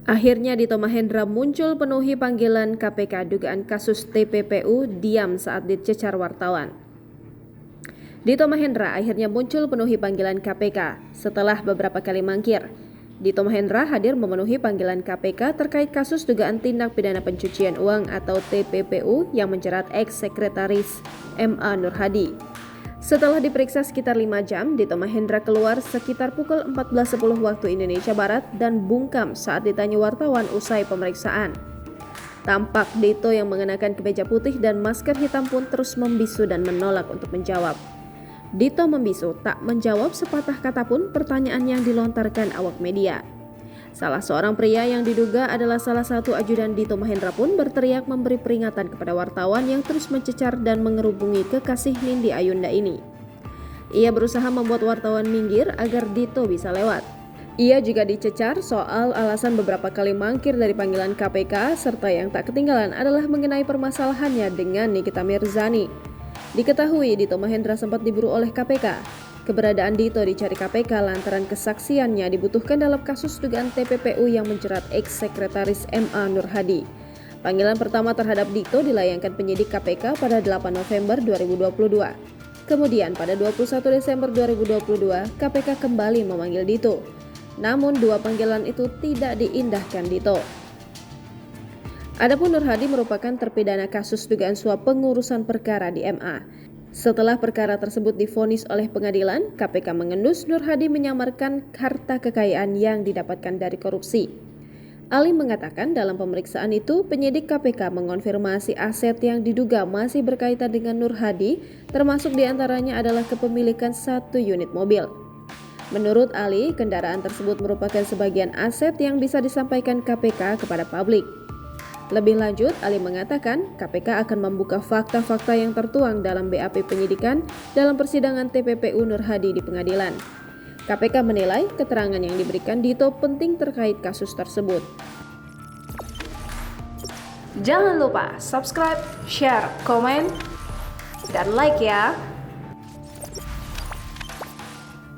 Akhirnya Dito Mahendra muncul penuhi panggilan KPK dugaan kasus TPPU diam saat dicecar wartawan. Dito Mahendra akhirnya muncul penuhi panggilan KPK setelah beberapa kali mangkir. Dito Mahendra hadir memenuhi panggilan KPK terkait kasus dugaan tindak pidana pencucian uang atau TPPU yang menjerat ex-sekretaris MA Nur Hadi. Setelah diperiksa sekitar 5 jam, Dito Mahendra keluar sekitar pukul 14.10 waktu Indonesia Barat dan bungkam saat ditanya wartawan usai pemeriksaan. Tampak Dito yang mengenakan kemeja putih dan masker hitam pun terus membisu dan menolak untuk menjawab. Dito membisu tak menjawab sepatah kata pun pertanyaan yang dilontarkan awak media. Salah seorang pria yang diduga adalah salah satu ajudan Dito Mahendra pun berteriak memberi peringatan kepada wartawan yang terus mencecar dan mengerubungi kekasih Nindi Ayunda ini. Ia berusaha membuat wartawan minggir agar Dito bisa lewat. Ia juga dicecar soal alasan beberapa kali mangkir dari panggilan KPK serta yang tak ketinggalan adalah mengenai permasalahannya dengan Nikita Mirzani. Diketahui Dito Mahendra sempat diburu oleh KPK. Keberadaan Dito dicari KPK lantaran kesaksiannya dibutuhkan dalam kasus dugaan TPPU yang menjerat ex-sekretaris MA Nur Hadi. Panggilan pertama terhadap Dito dilayangkan penyidik KPK pada 8 November 2022. Kemudian pada 21 Desember 2022, KPK kembali memanggil Dito. Namun dua panggilan itu tidak diindahkan Dito. Adapun Nur Hadi merupakan terpidana kasus dugaan suap pengurusan perkara di MA. Setelah perkara tersebut divonis oleh pengadilan, KPK mengendus Nur Hadi menyamarkan harta kekayaan yang didapatkan dari korupsi. Ali mengatakan dalam pemeriksaan itu, penyidik KPK mengonfirmasi aset yang diduga masih berkaitan dengan Nur Hadi, termasuk diantaranya adalah kepemilikan 1 unit mobil. Menurut Ali, kendaraan tersebut merupakan sebagian aset yang bisa disampaikan KPK kepada publik. Lebih lanjut, Ali mengatakan KPK akan membuka fakta-fakta yang tertuang dalam BAP penyidikan dalam persidangan TPPU Nur Hadi di pengadilan. KPK menilai keterangan yang diberikan Dito penting terkait kasus tersebut. Jangan lupa subscribe, share, komen, dan like ya!